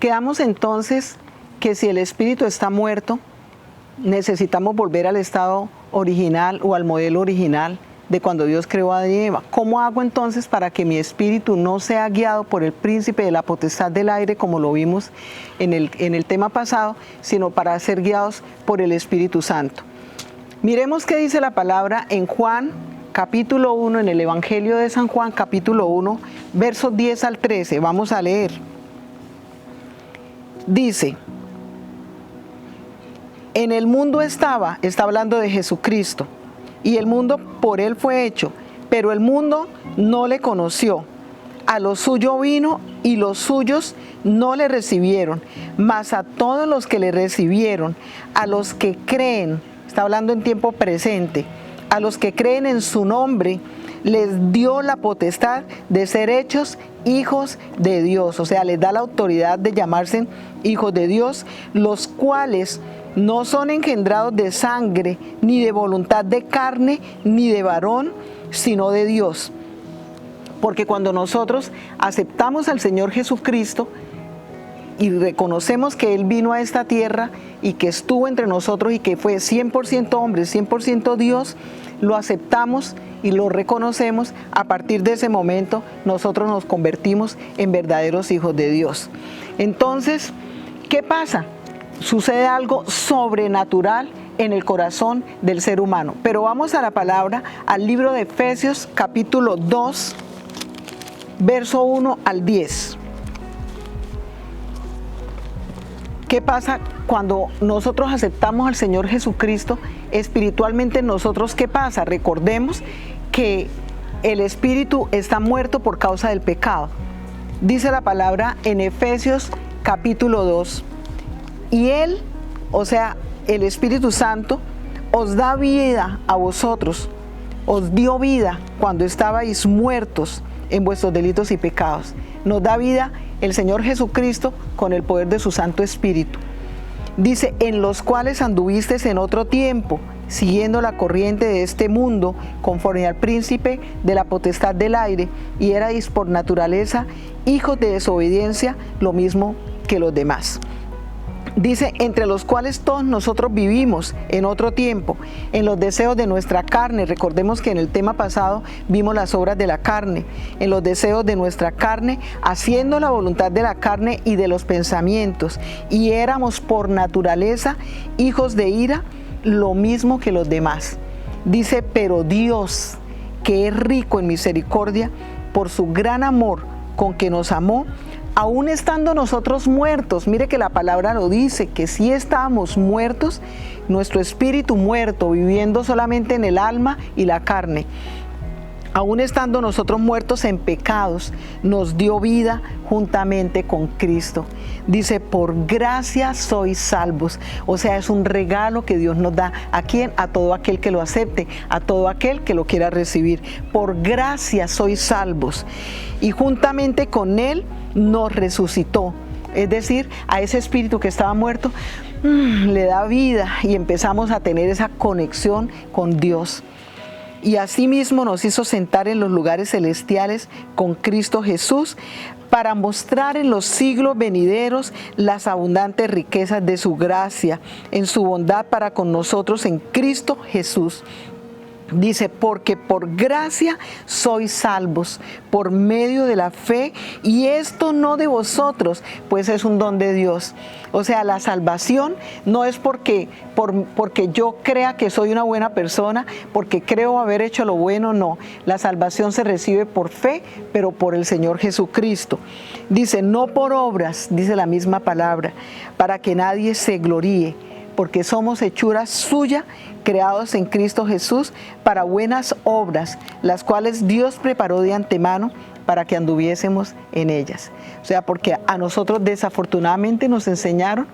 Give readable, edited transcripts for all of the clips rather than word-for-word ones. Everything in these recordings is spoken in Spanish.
Quedamos entonces que si el espíritu está muerto, necesitamos volver al estado original o al modelo original de cuando Dios creó a Adán y Eva. ¿Cómo hago entonces para que mi espíritu no sea guiado por el príncipe de la potestad del aire, como lo vimos en el tema pasado, sino para ser guiados por el Espíritu Santo? Miremos qué dice la palabra en Juan, capítulo 1, en el Evangelio de San Juan, capítulo 1, versos 10 al 13. Vamos a leer. Dice: en el mundo está hablando de Jesucristo, y el mundo por él fue hecho, pero el mundo no le conoció. A lo suyo vino y los suyos no le recibieron, mas a todos los que le recibieron, a los que creen, está hablando en tiempo presente, a los que creen en su nombre, les dio la potestad de ser hechos hijos de Dios. O sea, les da la autoridad de llamarse hijos de Dios, los cuales no son engendrados de sangre, ni de voluntad de carne, ni de varón, sino de Dios. Porque cuando nosotros aceptamos al Señor Jesucristo y reconocemos que Él vino a esta tierra y que estuvo entre nosotros y que fue 100% hombre, 100% Dios, lo aceptamos y lo reconocemos, a partir de ese momento nosotros nos convertimos en verdaderos hijos de Dios. Entonces, ¿qué pasa? Sucede algo sobrenatural en el corazón del ser humano. Pero vamos a la palabra, al libro de Efesios, capítulo 2, verso 1 al 10. ¿Qué pasa cuando nosotros aceptamos al Señor Jesucristo? Espiritualmente nosotros, ¿qué pasa? Recordemos que el espíritu está muerto por causa del pecado. Dice la palabra en Efesios capítulo 2. Y Él, o sea, el Espíritu Santo, os da vida a vosotros, os dio vida cuando estabais muertos en vuestros delitos y pecados. Nos da vida el Señor Jesucristo con el poder de su Santo Espíritu. Dice, en los cuales anduvisteis en otro tiempo, siguiendo la corriente de este mundo, conforme al príncipe de la potestad del aire, y erais por naturaleza hijos de desobediencia, lo mismo que los demás. Dice, entre los cuales todos nosotros vivimos en otro tiempo, en los deseos de nuestra carne. Recordemos que en el tema pasado vimos las obras de la carne, en los deseos de nuestra carne, haciendo la voluntad de la carne y de los pensamientos. Y éramos por naturaleza hijos de ira, lo mismo que los demás. Dice, pero Dios, que es rico en misericordia, por su gran amor con que nos amó, aún estando nosotros muertos, mire que la palabra lo dice, que si estábamos muertos, nuestro espíritu muerto, viviendo solamente en el alma y la carne, aún estando nosotros muertos en pecados, nos dio vida juntamente con Cristo. Dice, por gracia sois salvos. O sea, es un regalo que Dios nos da. ¿A quién? A todo aquel que lo acepte, a todo aquel que lo quiera recibir. Por gracia sois salvos. Y juntamente con Él nos resucitó. Es decir, a ese espíritu que estaba muerto, le da vida y empezamos a tener esa conexión con Dios. Y asimismo nos hizo sentar en los lugares celestiales con Cristo Jesús, para mostrar en los siglos venideros las abundantes riquezas de su gracia, en su bondad para con nosotros en Cristo Jesús. Dice, porque por gracia sois salvos, por medio de la fe, y esto no de vosotros, pues es un don de Dios. O sea, la salvación no es porque yo crea que soy una buena persona, porque creo haber hecho lo bueno, no. La salvación se recibe por fe, pero por el Señor Jesucristo. Dice, no por obras, dice la misma palabra, para que nadie se gloríe, porque somos hechura suya, creados en Cristo Jesús para buenas obras, las cuales Dios preparó de antemano para que anduviésemos en ellas. O sea, porque a nosotros desafortunadamente nos enseñaron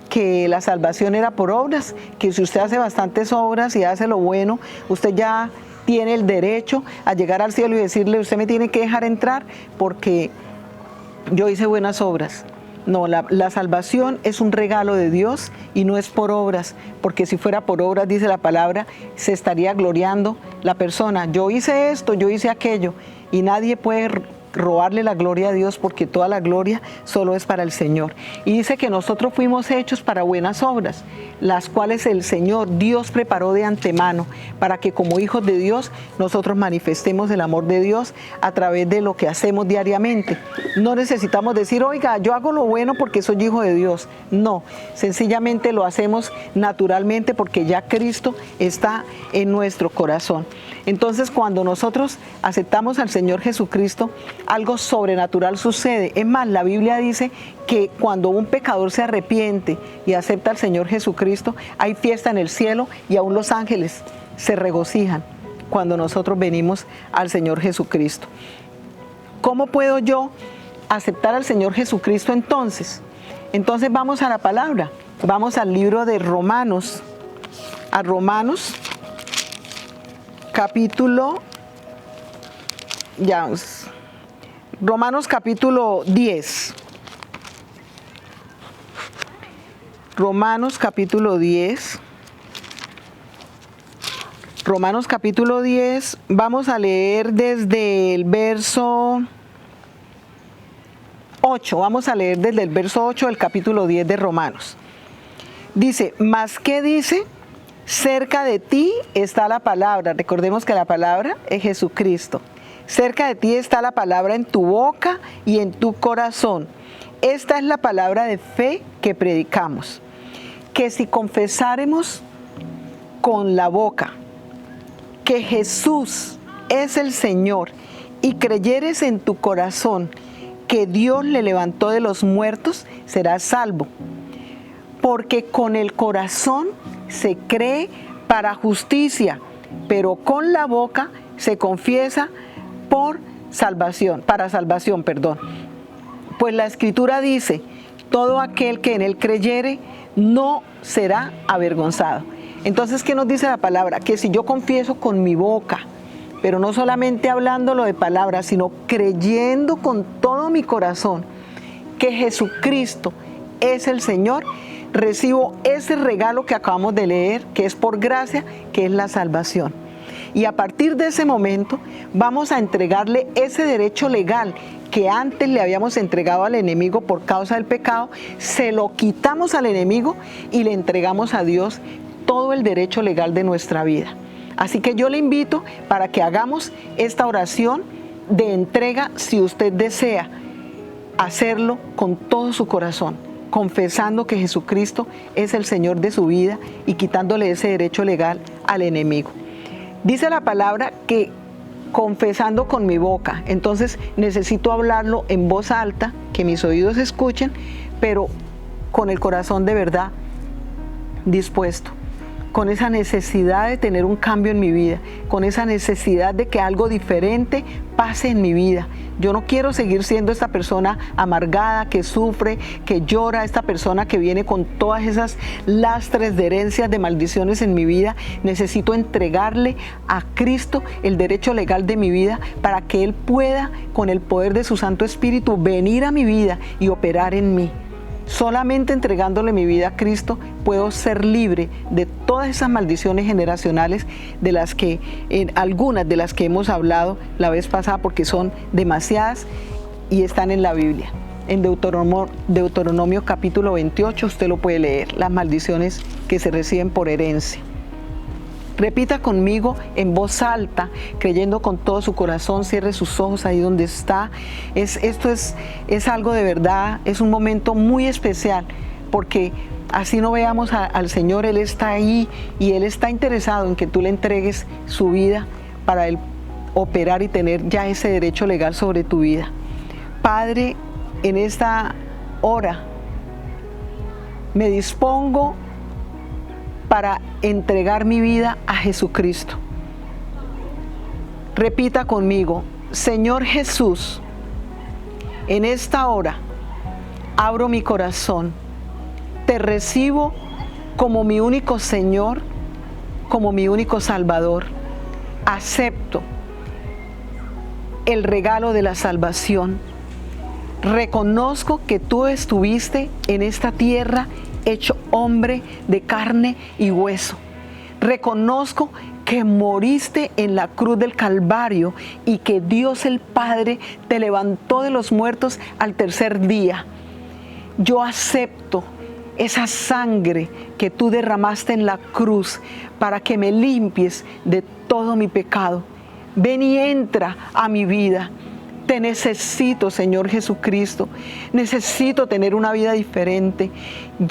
que la salvación era por obras, que si usted hace bastantes obras y hace lo bueno, usted ya tiene el derecho a llegar al cielo y decirle, usted me tiene que dejar entrar porque yo hice buenas obras. No, la salvación es un regalo de Dios y no es por obras, porque si fuera por obras, dice la palabra, se estaría gloriando la persona. Yo hice esto, yo hice aquello, y nadie puede robarle la gloria a Dios, porque toda la gloria solo es para el Señor. Y dice que nosotros fuimos hechos para buenas obras, las cuales el Señor Dios preparó de antemano para que como hijos de Dios nosotros manifestemos el amor de Dios a través de lo que hacemos diariamente. No necesitamos decir, oiga, yo hago lo bueno porque soy hijo de Dios. No, sencillamente lo hacemos naturalmente porque ya Cristo está en nuestro corazón. Entonces, cuando nosotros aceptamos al Señor Jesucristo, algo sobrenatural sucede. Es más, la Biblia dice que cuando un pecador se arrepiente y acepta al Señor Jesucristo, hay fiesta en el cielo y aún los ángeles se regocijan cuando nosotros venimos al Señor Jesucristo. ¿Cómo puedo yo aceptar al Señor Jesucristo entonces? Entonces vamos a la palabra, vamos al libro de Romanos, a Romanos capítulo, Romanos capítulo 10. Romanos capítulo 10. Romanos capítulo 10, vamos a leer desde el verso 8, vamos a leer desde el verso 8 del capítulo 10 de Romanos. Dice, ¿mas qué dice? Cerca de ti está la palabra. Recordemos que la palabra es Jesucristo. Cerca de ti está la palabra en tu boca y en tu corazón. Esta es la palabra de fe que predicamos. Que si confesáremos con la boca que Jesús es el Señor y creyeres en tu corazón que Dios le levantó de los muertos, serás salvo. Porque con el corazón se cree para justicia, pero con la boca se confiesa para salvación. Pues la Escritura dice, todo aquel que en él creyere no será avergonzado. Entonces, ¿qué nos dice la palabra? Que si yo confieso con mi boca, pero no solamente hablándolo de palabras, sino creyendo con todo mi corazón que Jesucristo es el Señor, recibo ese regalo que acabamos de leer, que es por gracia, que es la salvación. Y a partir de ese momento vamos a entregarle ese derecho legal que antes le habíamos entregado al enemigo por causa del pecado, se lo quitamos al enemigo y le entregamos a Dios todo el derecho legal de nuestra vida. Así que yo le invito para que hagamos esta oración de entrega, si usted desea hacerlo con todo su corazón, confesando que Jesucristo es el Señor de su vida y quitándole ese derecho legal al enemigo. Dice la palabra que confesando con mi boca, entonces necesito hablarlo en voz alta, que mis oídos escuchen, pero con el corazón de verdad dispuesto, con esa necesidad de tener un cambio en mi vida, con esa necesidad de que algo diferente pase en mi vida. Yo no quiero seguir siendo esta persona amargada, que sufre, que llora, esta persona que viene con todas esas lastres de herencias, de maldiciones en mi vida. Necesito entregarle a Cristo el derecho legal de mi vida para que Él pueda, con el poder de su Santo Espíritu, venir a mi vida y operar en mí. Solamente entregándole mi vida a Cristo puedo ser libre de todas esas maldiciones generacionales de las que, algunas de las que hemos hablado la vez pasada, porque son demasiadas y están en la Biblia. En Deuteronomio capítulo 28 usted lo puede leer, las maldiciones que se reciben por herencia. Repita conmigo en voz alta, creyendo con todo su corazón, cierre sus ojos ahí donde está. Esto es algo de verdad, es un momento muy especial, porque así no veamos al Señor, Él está ahí y Él está interesado en que tú le entregues su vida para Él operar y tener ya ese derecho legal sobre tu vida. Padre, en esta hora me dispongo para entregar mi vida a Jesucristo. Repita conmigo, Señor Jesús, en esta hora abro mi corazón, te recibo como mi único Señor, como mi único Salvador. Acepto el regalo de la salvación. Reconozco que tú estuviste en esta tierra hecho hombre de carne y hueso. Reconozco que moriste en la cruz del Calvario y que Dios el Padre te levantó de los muertos al tercer día. Yo acepto esa sangre que tú derramaste en la cruz para que me limpies de todo mi pecado. Ven y entra a mi vida. Te necesito, Señor Jesucristo. Necesito tener una vida diferente.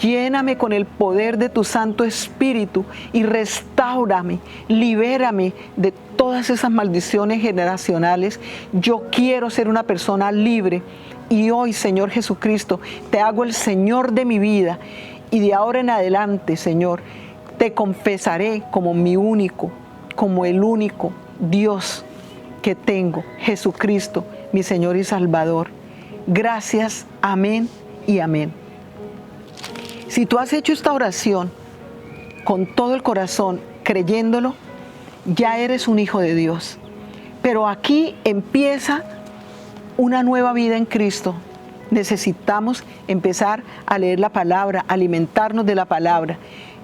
Lléname con el poder de tu Santo Espíritu y restáurame, libérame de todas esas maldiciones generacionales. Yo quiero ser una persona libre. Y hoy, Señor Jesucristo, te hago el Señor de mi vida. Y de ahora en adelante, Señor, te confesaré como mi único, como el único Dios que tengo, Jesucristo, mi Señor y Salvador. Gracias, amén y amén. Si tú has hecho esta oración con todo el corazón, creyéndolo, ya eres un hijo de Dios. Pero aquí empieza una nueva vida en Cristo. Necesitamos empezar a leer la palabra, alimentarnos de la palabra.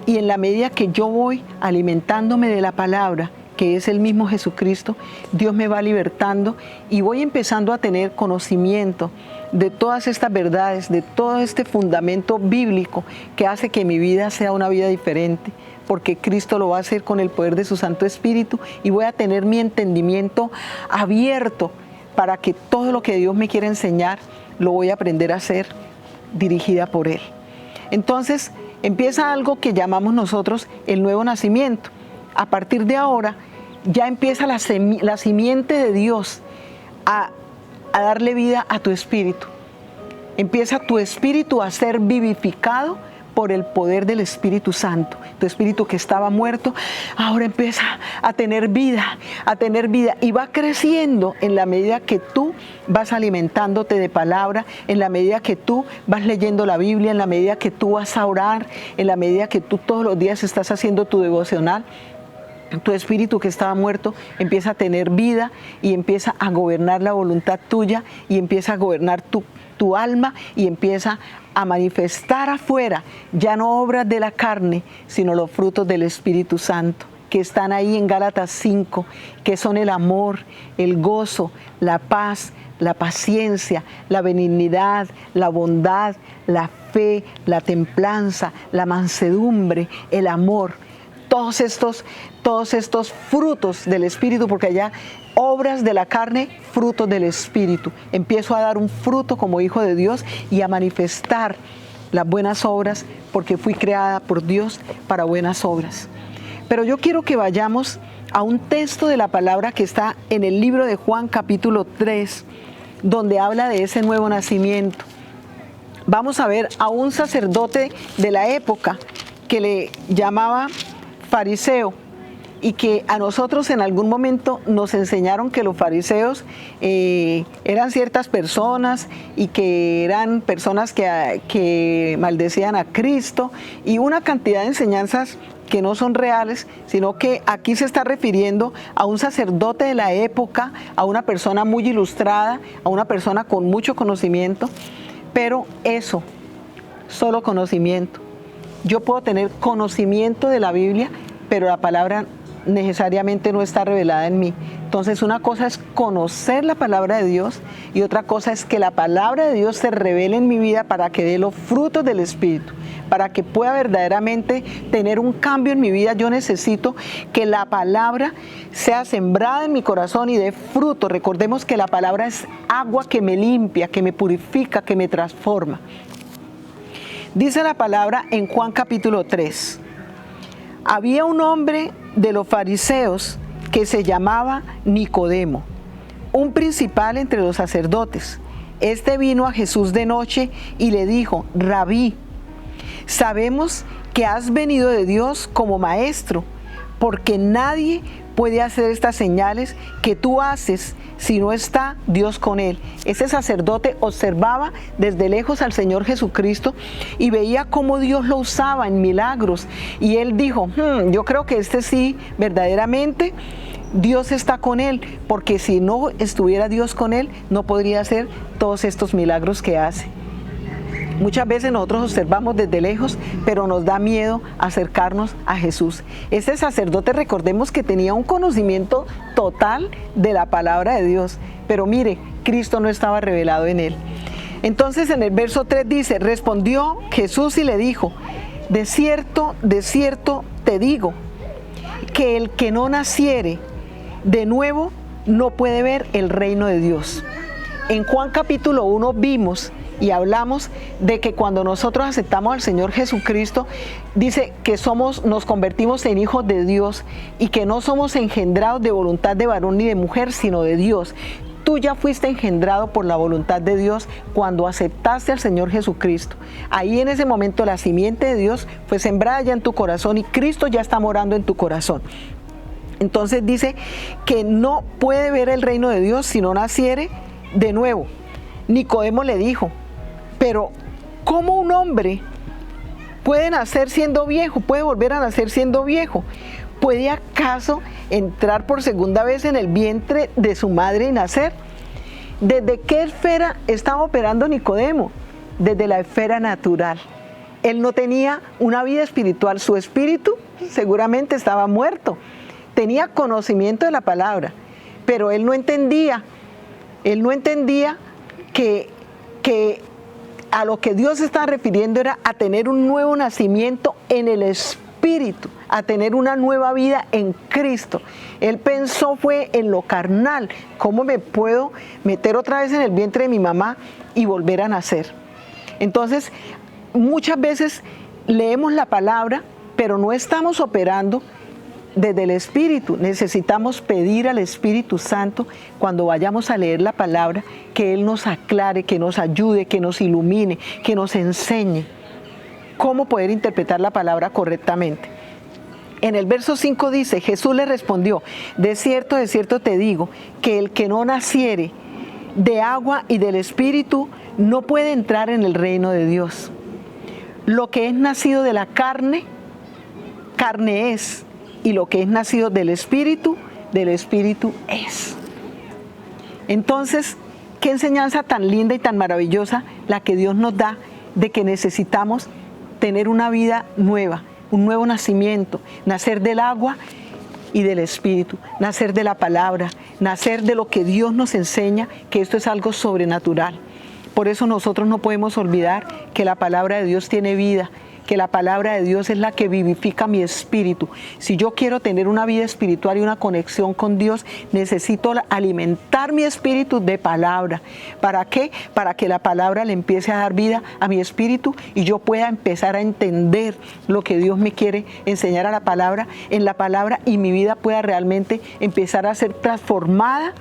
Y en la medida que yo voy alimentándome de la palabra, que es el mismo Jesucristo, Dios me va libertando y voy empezando a tener conocimiento de todas estas verdades, de todo este fundamento bíblico que hace que mi vida sea una vida diferente, porque Cristo lo va a hacer con el poder de su Santo Espíritu y voy a tener mi entendimiento abierto para que todo lo que Dios me quiere enseñar lo voy a aprender a hacer dirigida por Él. Entonces empieza algo que llamamos nosotros el nuevo nacimiento. A partir de ahora ya empieza la simiente de Dios a darle vida a tu espíritu. Empieza tu espíritu a ser vivificado por el poder del Espíritu Santo. Tu espíritu que estaba muerto, ahora empieza a tener vida y va creciendo en la medida que tú vas alimentándote de palabra, en la medida que tú vas leyendo la Biblia, en la medida que tú vas a orar, en la medida que tú todos los días estás haciendo tu devocional. Tu espíritu que estaba muerto empieza a tener vida y empieza a gobernar la voluntad tuya y empieza a gobernar tu alma y empieza a manifestar afuera, ya no obras de la carne, sino los frutos del Espíritu Santo, que están ahí en Gálatas 5, que son el amor, el gozo, la paz, la paciencia, la benignidad, la bondad, la fe, la templanza, la mansedumbre, el amor. Todos estos frutos del Espíritu, porque allá obras de la carne, frutos del Espíritu. Empiezo a dar un fruto como hijo de Dios y a manifestar las buenas obras, porque fui creada por Dios para buenas obras. Pero yo quiero que vayamos a un texto de la palabra que está en el libro de Juan capítulo 3, donde habla de ese nuevo nacimiento. Vamos a ver a un sacerdote de la época que le llamaba fariseo, y que a nosotros en algún momento nos enseñaron que los fariseos eran ciertas personas y que eran personas que maldecían a Cristo y una cantidad de enseñanzas que no son reales, sino que aquí se está refiriendo a un sacerdote de la época, a una persona muy ilustrada, a una persona con mucho conocimiento, pero eso, solo conocimiento. Yo puedo tener conocimiento de la Biblia, pero la palabra necesariamente no está revelada en mí. Entonces una cosa es conocer la palabra de Dios y otra cosa es que la palabra de Dios se revele en mi vida para que dé los frutos del Espíritu, para que pueda verdaderamente tener un cambio en mi vida. Yo necesito que la palabra sea sembrada en mi corazón y dé fruto. Recordemos que la palabra es agua que me limpia, que me purifica, que me transforma. Dice la palabra en Juan capítulo 3. Había un hombre de los fariseos que se llamaba Nicodemo, un principal entre los sacerdotes. Este vino a Jesús de noche y le dijo: Rabí, sabemos que has venido de Dios como maestro, porque nadie puede hacer estas señales que tú haces si no está Dios con él. Ese sacerdote observaba desde lejos al Señor Jesucristo y veía cómo Dios lo usaba en milagros. Y él dijo, yo creo que este sí, verdaderamente, Dios está con él, porque si no estuviera Dios con él, no podría hacer todos estos milagros que hace. Muchas veces nosotros observamos desde lejos, pero nos da miedo acercarnos a Jesús. Este sacerdote, recordemos que tenía un conocimiento total de la palabra de Dios, pero mire, Cristo no estaba revelado en él. Entonces en el verso 3 dice, respondió Jesús y le dijo, de cierto te digo, que el que no naciere de nuevo no puede ver el reino de Dios. En Juan capítulo 1 vimos y hablamos de que cuando nosotros aceptamos al Señor Jesucristo, dice que nos convertimos en hijos de Dios y que no somos engendrados de voluntad de varón ni de mujer, sino de Dios. Tú ya fuiste engendrado por la voluntad de Dios cuando aceptaste al Señor Jesucristo. Ahí en ese momento la simiente de Dios fue sembrada ya en tu corazón y Cristo ya está morando en tu corazón. Entonces dice que no puede ver el reino de Dios si no naciere de nuevo. Nicodemo le dijo, pero ¿cómo un hombre puede nacer siendo viejo? ¿Puede volver a nacer siendo viejo? ¿Puede acaso entrar por segunda vez en el vientre de su madre y nacer? ¿Desde qué esfera estaba operando Nicodemo? Desde la esfera natural. Él no tenía una vida espiritual, su espíritu seguramente estaba muerto. Tenía conocimiento de la palabra, pero él no entendía que a lo que Dios se está refiriendo era a tener un nuevo nacimiento en el espíritu, a tener una nueva vida en Cristo. Él pensó fue en lo carnal, ¿cómo me puedo meter otra vez en el vientre de mi mamá y volver a nacer? Entonces, muchas veces leemos la palabra, pero no estamos operando desde el Espíritu. Necesitamos pedir al Espíritu Santo cuando vayamos a leer la palabra que Él nos aclare, que nos ayude, que nos ilumine, que nos enseñe cómo poder interpretar la palabra correctamente. En el verso 5 dice, Jesús le respondió, de cierto te digo, que el que no naciere de agua y del Espíritu no puede entrar en el reino de Dios. Lo que es nacido de la carne, carne es, y lo que es nacido del Espíritu es. Entonces, qué enseñanza tan linda y tan maravillosa la que Dios nos da de que necesitamos tener una vida nueva, un nuevo nacimiento, nacer del agua y del Espíritu, nacer de la palabra, nacer de lo que Dios nos enseña, que esto es algo sobrenatural. Por eso nosotros no podemos olvidar que la palabra de Dios tiene vida, que la palabra de Dios es la que vivifica mi espíritu. Si yo quiero tener una vida espiritual y una conexión con Dios, necesito alimentar mi espíritu de palabra. ¿Para qué? Para que la palabra le empiece a dar vida a mi espíritu y yo pueda empezar a entender lo que Dios me quiere enseñar en la palabra y mi vida pueda realmente empezar a ser transformada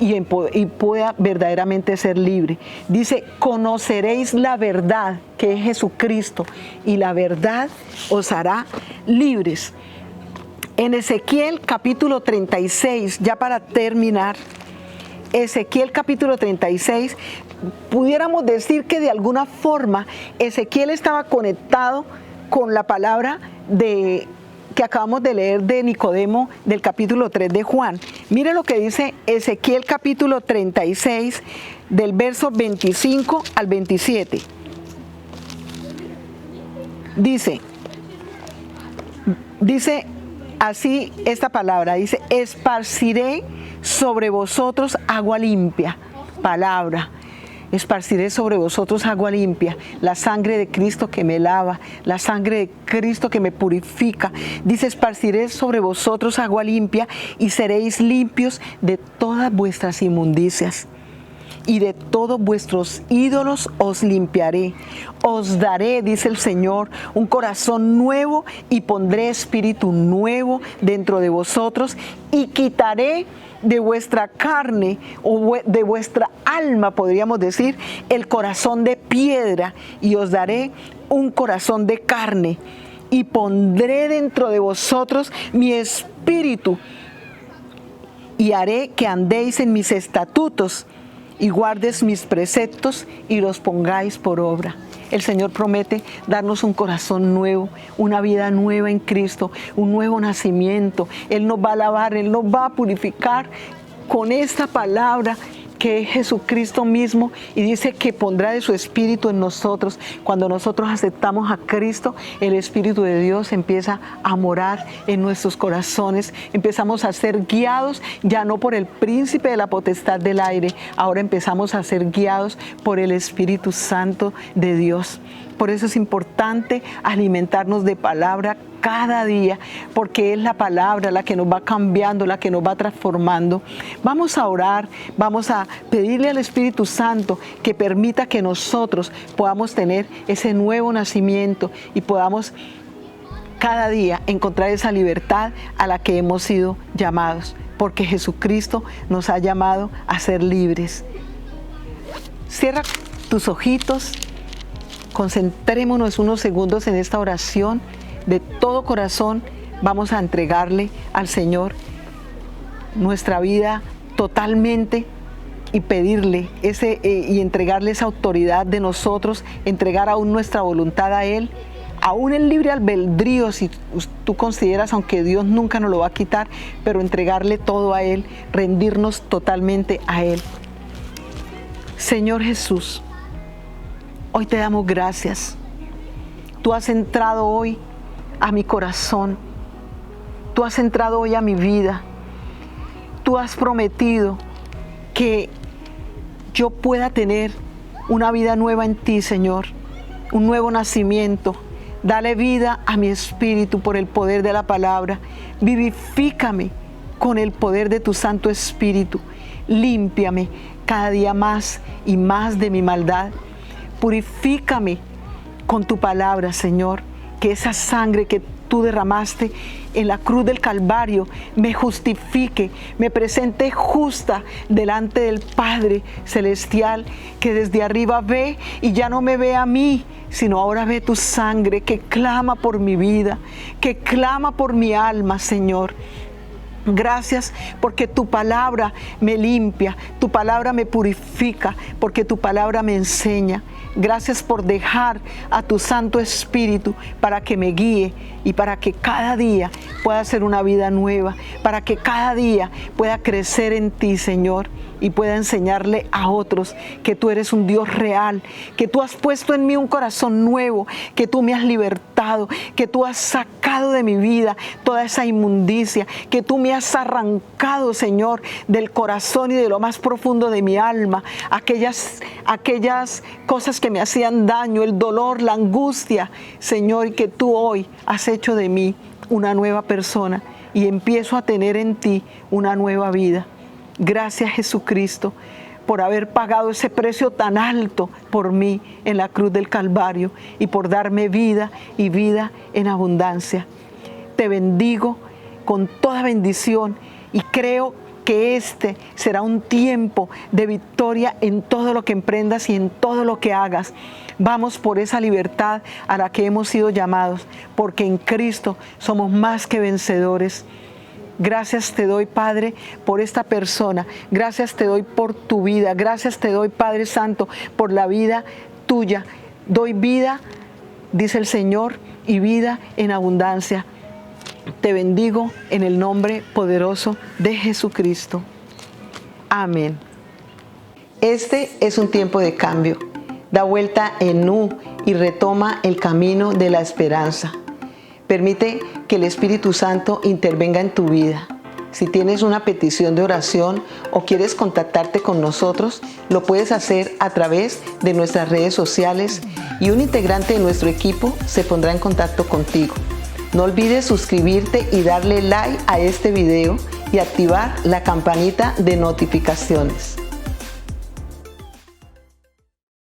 y pueda verdaderamente ser libre. Dice, conoceréis la verdad, que es Jesucristo, y la verdad os hará libres. En Ezequiel capítulo 36, ya para terminar, Ezequiel capítulo 36, pudiéramos decir que de alguna forma Ezequiel estaba conectado con la palabra que acabamos de leer de Nicodemo del capítulo 3 de Juan. Mire lo que dice Ezequiel capítulo 36 del verso 25 al 27. Dice así esta palabra, dice, esparciré sobre vosotros agua limpia, palabra. Esparciré sobre vosotros agua limpia, la sangre de Cristo que me lava, la sangre de Cristo que me purifica. Dice, esparciré sobre vosotros agua limpia y seréis limpios de todas vuestras inmundicias. Y de todos vuestros ídolos os limpiaré. Os daré, dice el Señor, un corazón nuevo y pondré espíritu nuevo dentro de vosotros y quitaré de vuestra carne o de vuestra alma, podríamos decir, el corazón de piedra y os daré un corazón de carne y pondré dentro de vosotros mi espíritu y haré que andéis en mis estatutos y guardes mis preceptos y los pongáis por obra. El Señor promete darnos un corazón nuevo, una vida nueva en Cristo, un nuevo nacimiento. Él nos va a lavar, Él nos va a purificar con esta palabra que es Jesucristo mismo, y dice que pondrá de su Espíritu en nosotros. Cuando nosotros aceptamos a Cristo, el Espíritu de Dios empieza a morar en nuestros corazones. Empezamos a ser guiados ya no por el príncipe de la potestad del aire, ahora empezamos a ser guiados por el Espíritu Santo de Dios. Por eso es importante alimentarnos de palabra cada día, porque es la palabra la que nos va cambiando, la que nos va transformando. Vamos a orar, vamos a pedirle al Espíritu Santo que permita que nosotros podamos tener ese nuevo nacimiento y podamos cada día encontrar esa libertad a la que hemos sido llamados, porque Jesucristo nos ha llamado a ser libres. Cierra tus ojitos, concentrémonos unos segundos en esta oración. De todo corazón vamos a entregarle al Señor nuestra vida totalmente y pedirle y entregarle esa autoridad de nosotros, entregar aún nuestra voluntad a Él, aún el libre albedrío, si tú consideras, aunque Dios nunca nos lo va a quitar, pero entregarle todo a Él, rendirnos totalmente a Él. Señor Jesús, hoy te damos gracias. Tú has entrado hoy a mi corazón. Tú has entrado hoy a mi vida. Tú has prometido que yo pueda tener una vida nueva en ti, Señor, un nuevo nacimiento. Dale vida a mi espíritu por el poder de la palabra. Vivifícame con el poder de tu Santo Espíritu. Límpiame cada día más y más de mi maldad. Purifícame con tu palabra, Señor. Que esa sangre que tú derramaste en la cruz del Calvario me justifique, me presente justa delante del Padre Celestial, que desde arriba ve y ya no me ve a mí, sino ahora ve tu sangre que clama por mi vida, que clama por mi alma, Señor. Gracias porque tu palabra me limpia, tu palabra me purifica, porque tu palabra me enseña. Gracias por dejar a tu Santo Espíritu para que me guíe y para que cada día pueda ser una vida nueva, para que cada día pueda crecer en ti, Señor, y pueda enseñarle a otros que tú eres un Dios real, que tú has puesto en mí un corazón nuevo, que tú me has libertado, que tú has sacado de mi vida toda esa inmundicia, que tú me has arrancado, Señor, del corazón y de lo más profundo de mi alma, aquellas cosas que me hacían daño, el dolor, la angustia, Señor, y que tú hoy has hecho de mí una nueva persona y empiezo a tener en ti una nueva vida. Gracias, Jesucristo, por haber pagado ese precio tan alto por mí en la cruz del Calvario y por darme vida y vida en abundancia. Te bendigo con toda bendición y creo que este será un tiempo de victoria en todo lo que emprendas y en todo lo que hagas. Vamos por esa libertad a la que hemos sido llamados, porque en Cristo somos más que vencedores. Gracias te doy, Padre, por esta persona. Gracias te doy por tu vida. Gracias te doy, Padre Santo, por la vida tuya. Doy vida, dice el Señor, y vida en abundancia. Te bendigo en el nombre poderoso de Jesucristo. Amén. Este es un tiempo de cambio. Da vuelta en U y retoma el camino de la esperanza. Permite que el Espíritu Santo intervenga en tu vida. Si tienes una petición de oración o quieres contactarte con nosotros, lo puedes hacer a través de nuestras redes sociales y un integrante de nuestro equipo se pondrá en contacto contigo. No olvides suscribirte y darle like a este video y activar la campanita de notificaciones.